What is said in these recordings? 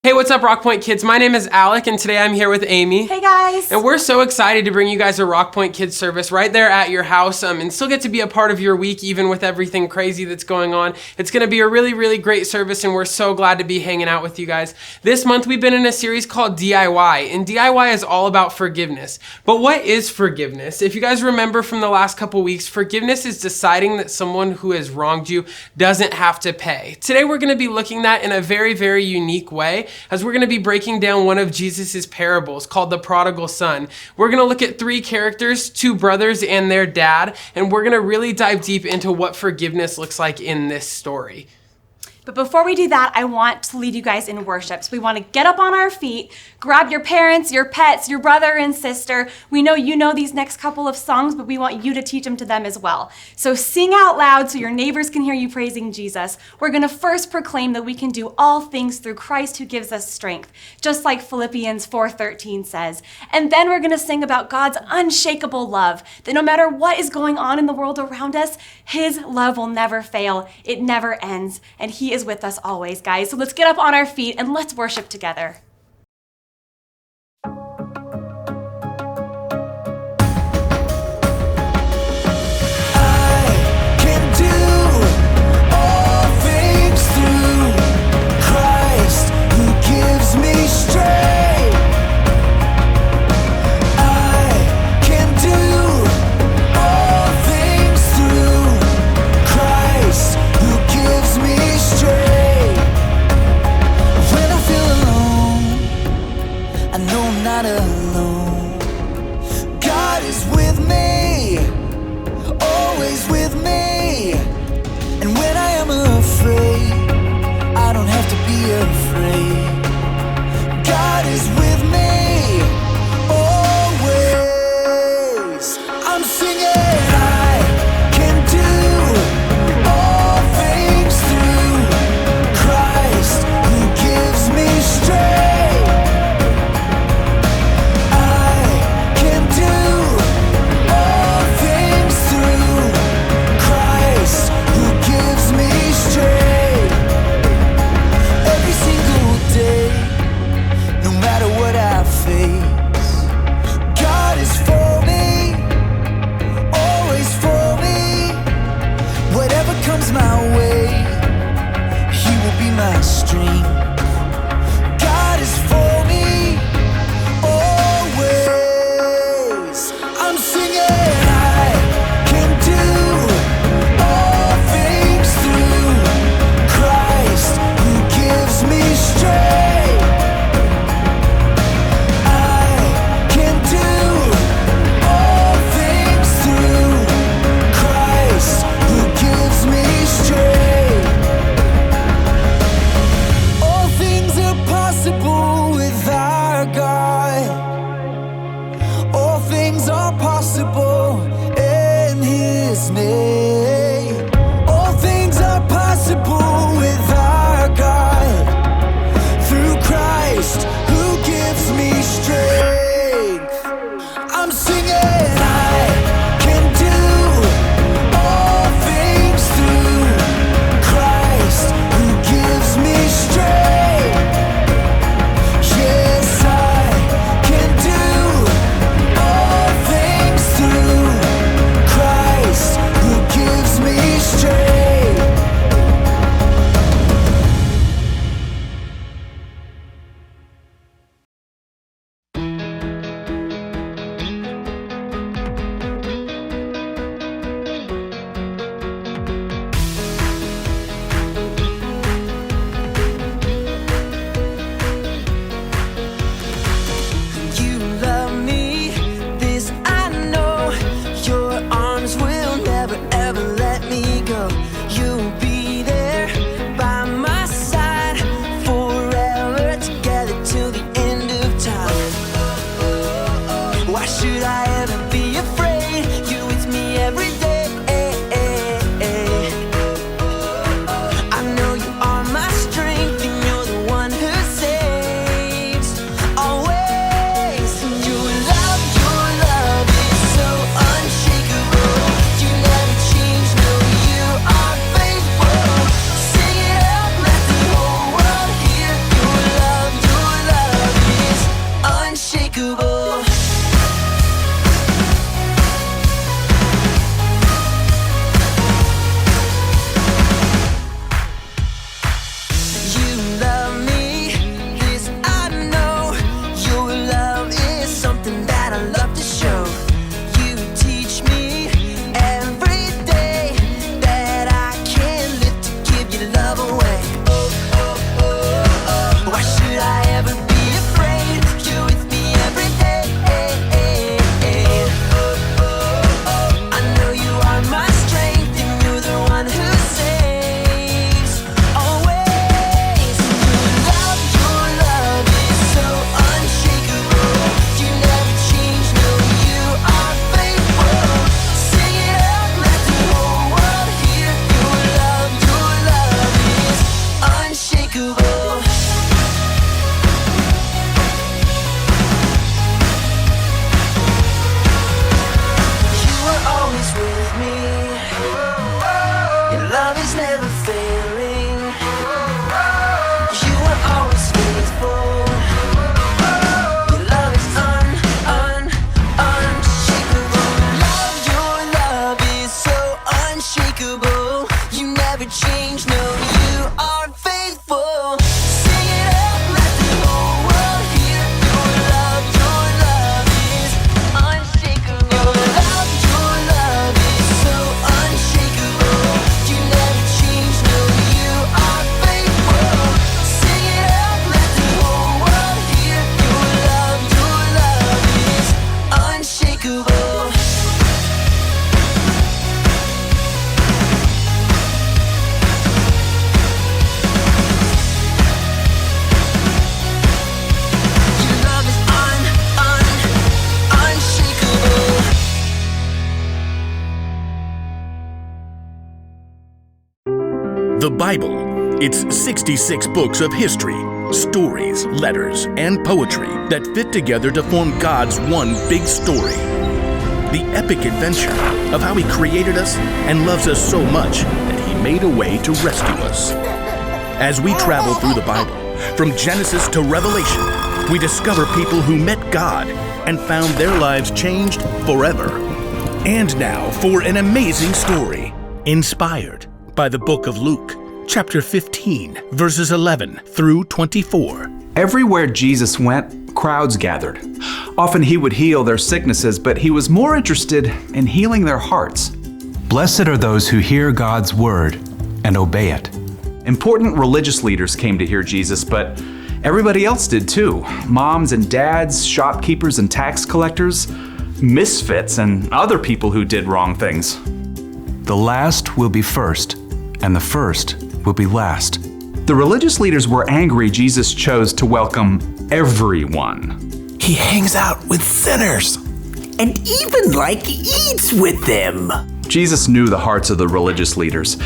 Hey, what's up, Rock Point kids? My name is Alec, and today I'm here with Amy. Hey guys! And we're so excited to bring you guys a Rock Point Kids service right there at your house, and still get to be a part of your week, even with everything crazy that's going on. It's going to be a really, really great service, and we're so glad to be hanging out with you guys. This month, we've been in a series called DIY, and DIY is all about forgiveness. But what is forgiveness? If you guys remember from the last couple weeks, forgiveness is deciding that someone who has wronged you doesn't have to pay. Today, we're going to be looking at that in a very, very unique way, as we're going to be breaking down one of Jesus's parables called the prodigal son. We're going to look at three characters, two brothers and their dad, and we're going to really dive deep into what forgiveness looks like in this story. But before we do that, I want to lead you guys in worship. So we want to get up on our feet, grab your parents, your pets, your brother and sister. We know you know these next couple of songs, but we want you to teach them to them as well. So sing out loud so your neighbors can hear you praising Jesus. We're going to first proclaim that we can do all things through Christ who gives us strength, just like Philippians 4:13 says. And then we're going to sing about God's unshakable love, that no matter what is going on in the world around us, his love will never fail. It never ends. And he is with us always, guys. So let's get up on our feet and let's worship together. The Bible. It's 66 books of history, stories, letters, and poetry that fit together to form God's one big story. The epic adventure of how He created us and loves us so much that He made a way to rescue us. As we travel through the Bible, from Genesis to Revelation, we discover people who met God and found their lives changed forever. And now for an amazing story, inspired by the book of Luke, chapter 15, verses 11 through 24. Everywhere Jesus went, crowds gathered. Often He would heal their sicknesses, but He was more interested in healing their hearts. Blessed are those who hear God's word and obey it. Important religious leaders came to hear Jesus, but everybody else did too. Moms and dads, shopkeepers and tax collectors, misfits and other people who did wrong things. The last will be first, and the first will be last. The religious leaders were angry Jesus chose to welcome everyone. He hangs out with sinners and even eats with them. Jesus knew the hearts of the religious leaders.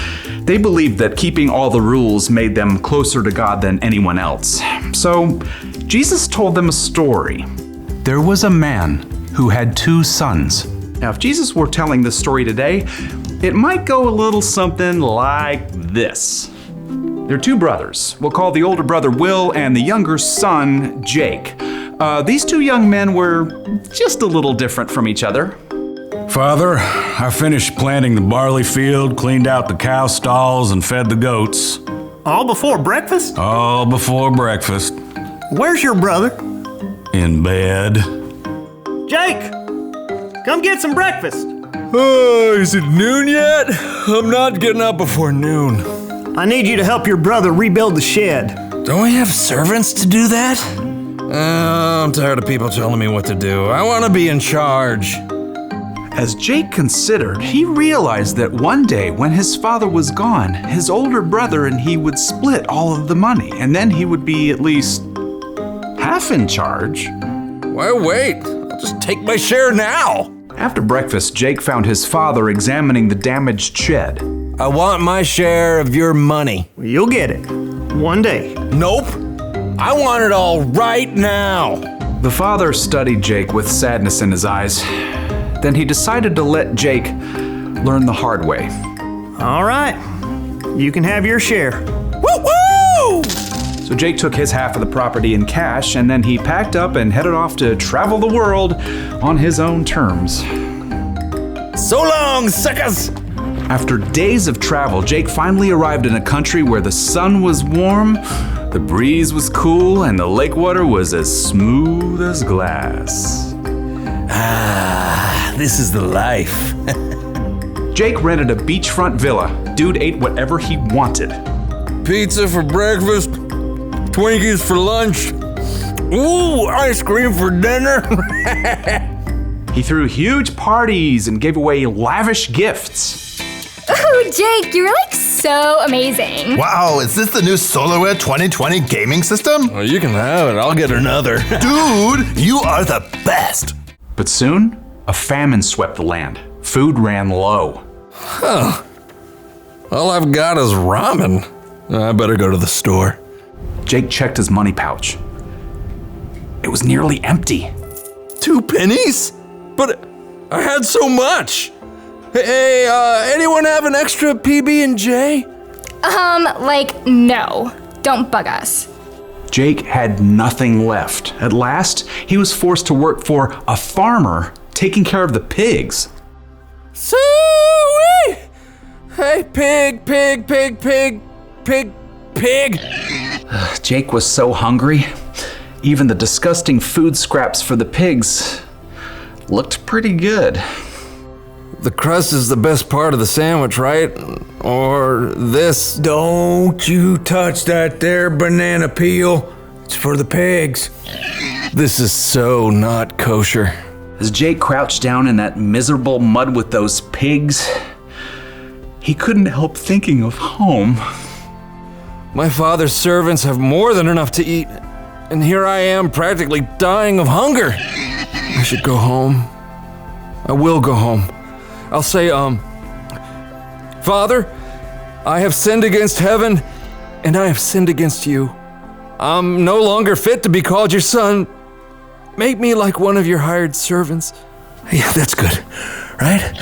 They believed that keeping all the rules made them closer to God than anyone else. So Jesus told them a story. There was a man who had 2 sons. Now, if Jesus were telling this story today, it might go a little something like this. They're 2 brothers. We'll call the older brother Will and the younger son Jake. These 2 young men were just a little different from each other. Father, I finished planting the barley field, cleaned out the cow stalls, and fed the goats. All before breakfast? All before breakfast. Where's your brother? In bed. Jake! Come get some breakfast. Oh, is it noon yet? I'm not getting up before noon. I need you to help your brother rebuild the shed. Don't we have servants to do that? I'm tired of people telling me what to do. I want to be in charge. As Jake considered, he realized that one day when his father was gone, his older brother and he would split all of the money, and then he would be at least half in charge. Why wait? I'll just take my share now. After breakfast, Jake found his father examining the damaged shed. I want my share of your money. Well, you'll get it. One day. Nope. I want it all right now. The father studied Jake with sadness in his eyes. Then he decided to let Jake learn the hard way. All right. You can have your share. Woo-woo! So Jake took his half of the property in cash, and then he packed up and headed off to travel the world on his own terms. So long, suckers! After days of travel, Jake finally arrived in a country where the sun was warm, the breeze was cool, and the lake water was as smooth as glass. Ah, this is the life. Jake rented a beachfront villa. Dude ate whatever he wanted. Pizza for breakfast, Twinkies for lunch, Ooh, ice cream for dinner. He threw huge parties and gave away lavish gifts. Oh, Jake, you're so amazing. Wow, is this the new SolarWare 2020 gaming system? Well, you can have it. I'll get another. Dude, you are the best. But soon, a famine swept the land. Food ran low. All I've got is ramen. I better go to the store. Jake checked his money pouch. It was nearly empty. 2 pennies? But I had so much. Hey, anyone have an extra PB&J? No. Don't bug us. Jake had nothing left. At last, he was forced to work for a farmer taking care of the pigs. Soo-wee! Hey, pig. Jake was so hungry, even the disgusting food scraps for the pigs looked pretty good. The crust is the best part of the sandwich, right? Or this. Don't you touch that there banana peel. It's for the pigs. This is so not kosher. As Jake crouched down in that miserable mud with those pigs, he couldn't help thinking of home. My father's servants have more than enough to eat, and here I am practically dying of hunger. I should go home. I will go home. I'll say, Father, I have sinned against heaven, and I have sinned against you. I'm no longer fit to be called your son. Make me like one of your hired servants. Yeah, that's good, right?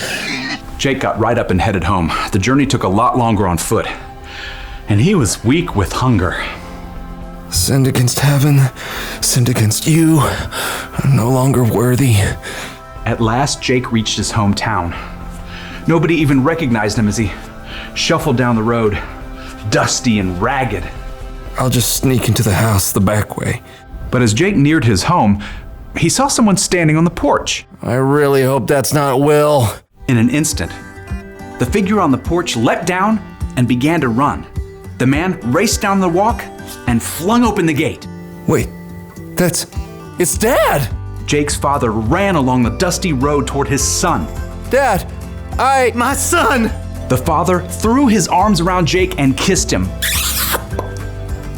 Jake got right up and headed home. The journey took a lot longer on foot, and he was weak with hunger. Sinned against heaven, sinned against you. I'm no longer worthy. At last, Jake reached his hometown. Nobody even recognized him as he shuffled down the road, dusty and ragged. I'll just sneak into the house the back way. But as Jake neared his home, he saw someone standing on the porch. I really hope that's not Will. In an instant, the figure on the porch leapt down and began to run. The man raced down the walk and flung open the gate. Wait, it's Dad! Jake's father ran along the dusty road toward his son. Dad, My son! The father threw his arms around Jake and kissed him.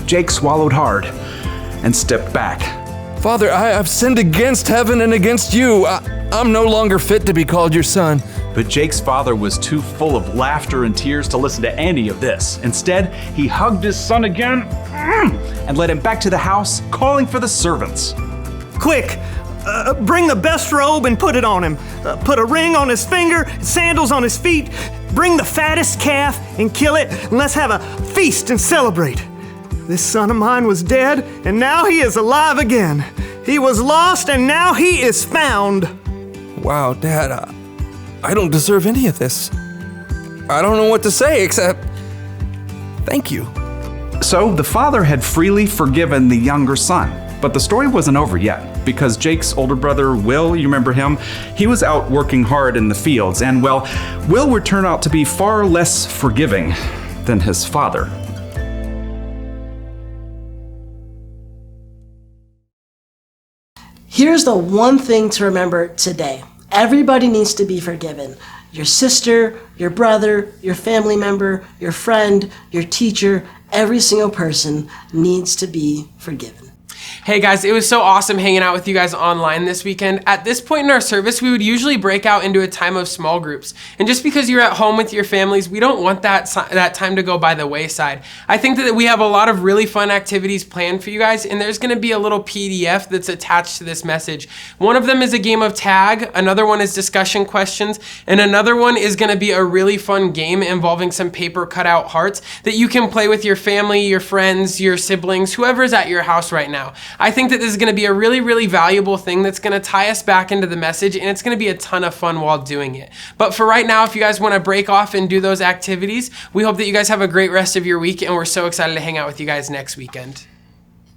Jake swallowed hard and stepped back. Father, I've sinned against heaven and against you. I'm no longer fit to be called your son. But Jake's father was too full of laughter and tears to listen to any of this. Instead, he hugged his son again and led him back to the house, calling for the servants. Quick, bring the best robe and put it on him. Put a ring on his finger, sandals on his feet. Bring the fattest calf and kill it, and let's have a feast and celebrate. This son of mine was dead, and now he is alive again. He was lost, and now he is found. Wow, Dad, I don't deserve any of this. I don't know what to say except thank you. So the father had freely forgiven the younger son. But the story wasn't over yet, because Jake's older brother, Will, you remember him? He was out working hard in the fields, and well, Will would turn out to be far less forgiving than his father. Here's the one thing to remember today. Everybody needs to be forgiven. Your sister, your brother, your family member, your friend, your teacher, every single person needs to be forgiven. Hey guys, it was so awesome hanging out with you guys online this weekend. At this point in our service, we would usually break out into a time of small groups. And just because you're at home with your families, we don't want that time to go by the wayside. I think that we have a lot of really fun activities planned for you guys, and there's gonna be a little PDF that's attached to this message. One of them is a game of tag, another one is discussion questions, and another one is gonna be a really fun game involving some paper cutout hearts that you can play with your family, your friends, your siblings, whoever's at your house right now. I think that this is going to be a really, really valuable thing that's going to tie us back into the message, and it's going to be a ton of fun while doing it. But for right now, if you guys want to break off and do those activities, we hope that you guys have a great rest of your week, and we're so excited to hang out with you guys next weekend.